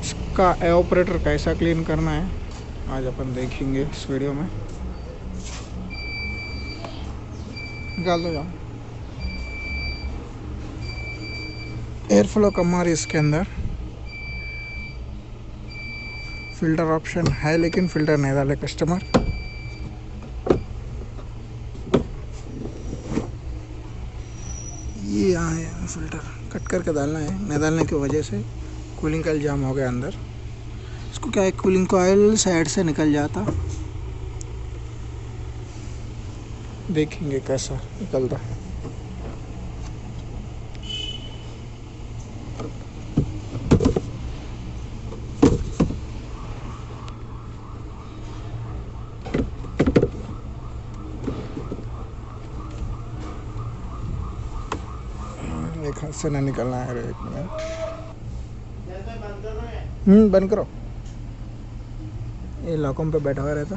इसका एवापोरेटर कैसा क्लीन करना है आज अपन देखेंगे इस वीडियो में। निकाल दो जाओ। एयर फ्लो कम आ रही है इसके अंदर। फिल्टर ऑप्शन है लेकिन फिल्टर नहीं डाले कस्टमर। ये यहाँ है फिल्टर, कट करके डालना है। नहीं डालने की वजह से कूलिंग कॉइल जाम हो गया अंदर। इसको क्या है, कूलिंग कॉइल साइड से निकल जाता। देखेंगे कैसा निकलता। एक हाथ से ना निकलना है। एक मिनट। बंद करो। ये लॉकम पे बैठा हुआ रहता।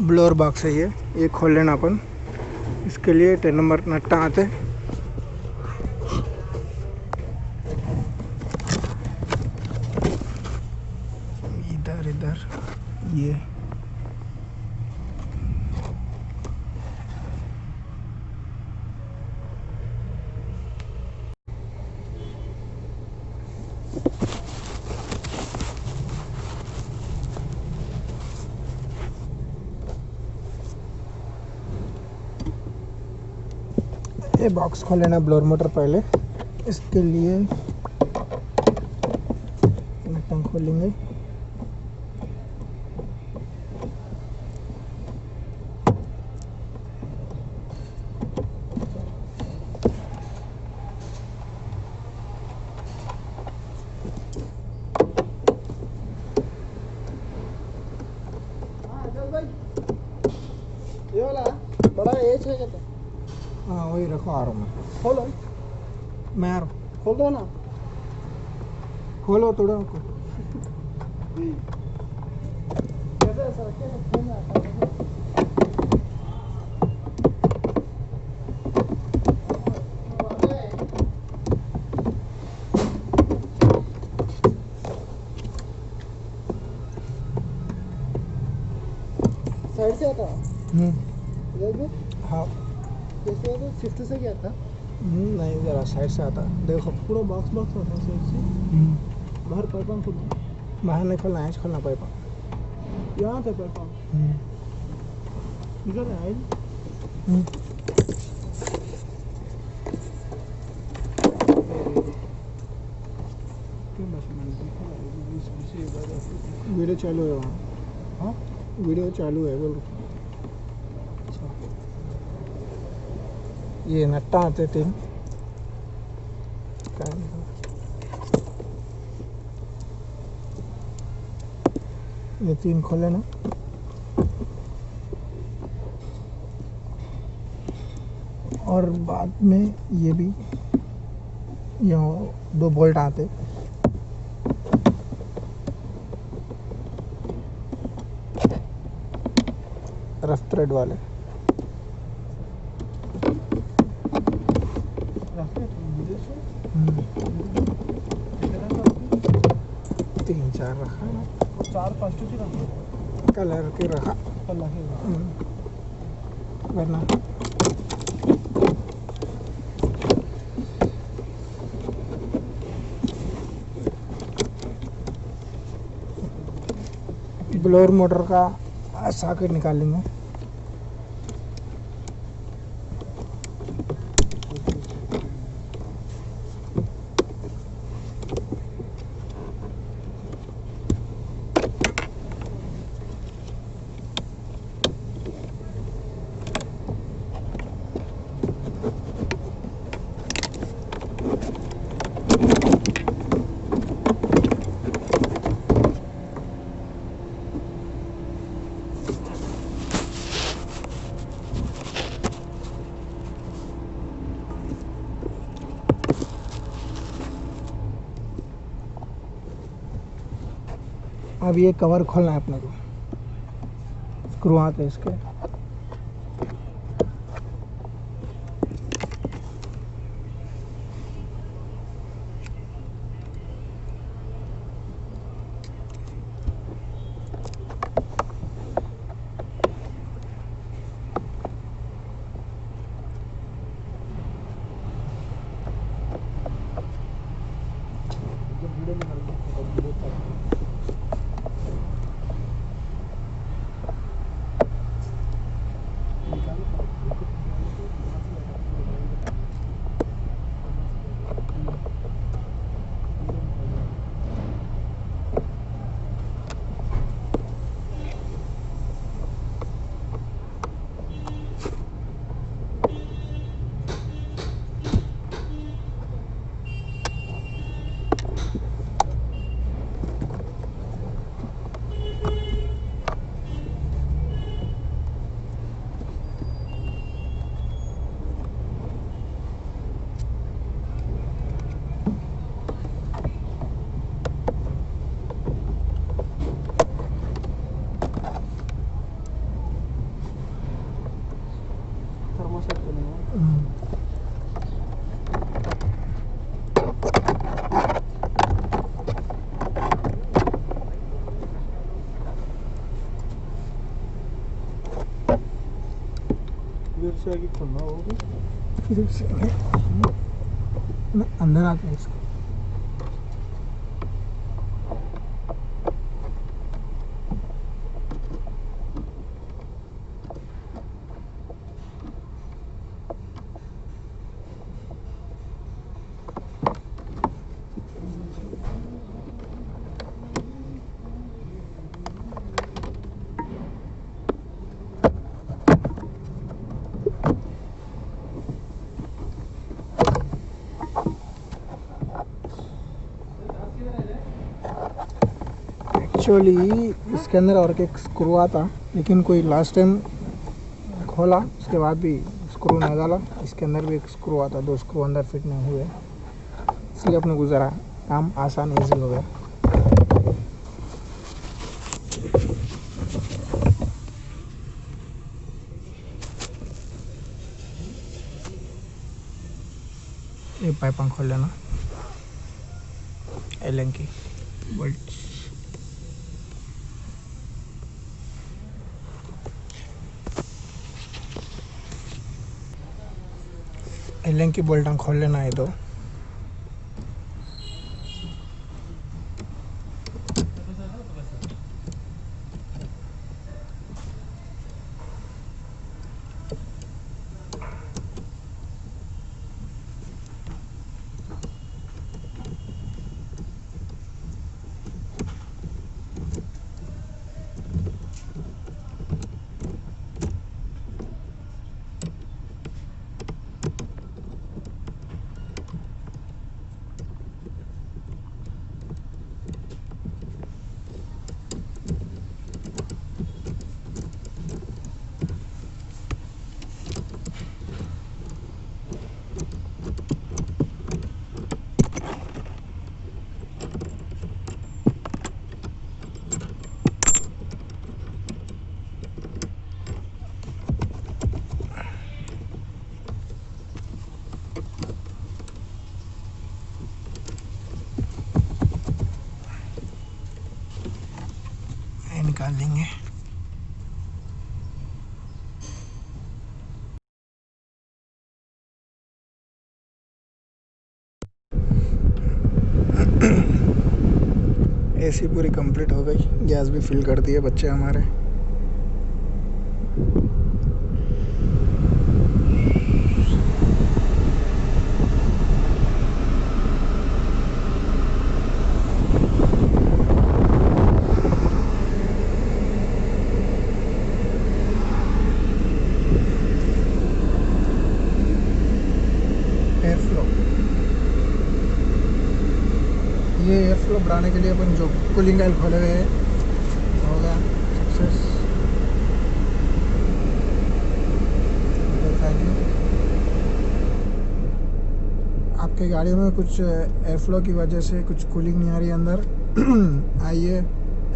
ब्लोअर बॉक्स है ये खोल लेना अपन। इसके लिए 10 नंबर नट्टा आते। इधर इधर ये बॉक्स खोल लेना ब्लोअर मोटर पहले। इसके लिए नट्टा खोलेंगे। ये वाला बड़ा एज है क्या? हाँ वही रखो। आ रहा हूँ मैं। खोलो, मैं आ रहा हूँ। खोल दो ना। खोलो थोड़ा को। कैसे ऐसा रखे तो फोन में आता है। साइड से आता इधर भी। हाँ कैसे आता? शिफ्ट से क्या था? नहीं, ज़रा साइड से आता। देखो पूरा बॉक्स बॉक्स आता है साइड से। बाहर पाइप खोलना। बाहर नहीं खोलना है, खोलना पाइपा। यहाँ था पाइप। इधर है आइल। वीडियो चालू है वहाँ। हाँ वीडियो चालू है बोल। अच्छा। ये नट्टा आते 3। ये 3 खोले ना। और बाद में ये भी यहाँ 2 बोल्ट आते। रफ थ्रेड वाले। तीन चार रखा ना। 4-5 की रखा। कलर के रखा। वरना ब्लोअर मोटर का सॉकेट निकालेंगे। अब ये कवर खोलना है अपने को, स्क्रू आते हैं इसके। थर्मोसेट तो नहीं है। इधर से आगे खोलना होगा। इधर से ना अंदर आते हैं इसको। एक्चुअली इसके अंदर और एक स्क्रू आता, लेकिन कोई लास्ट टाइम खोला उसके बाद भी स्क्रू नहीं डाला। इसके अंदर भी एक स्क्रू आता, 2 स्क्रू अंदर फिट नहीं हुए, इसलिए अपने गुजारा, काम आसान ईजी हो गया। ये पाइप खोल लेना, एलन की बोल्ट। एलन की बोल्ट खोल लेना है दो। निकाल लेंगे। एसी पूरी कंप्लीट हो गई, गैस भी फिल कर दिए बच्चे हमारे। एयर फ्लो, ये एयर फ्लो बढ़ाने के लिए अपन जो कूलिंग कॉइल खोले हुए हैं हो गया सक्सेस। Thank you. आपके गाड़ी में कुछ एयर फ्लो की वजह से कुछ कूलिंग नहीं आ रही अंदर, आइए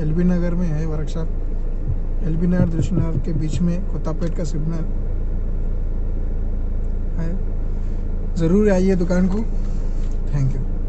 एलबी नगर में है वर्कशॉप। एलबी नगर दृश्य नगर के बीच में कोथापेट का सिग्नल है। ज़रूर आइए दुकान को। Thank you.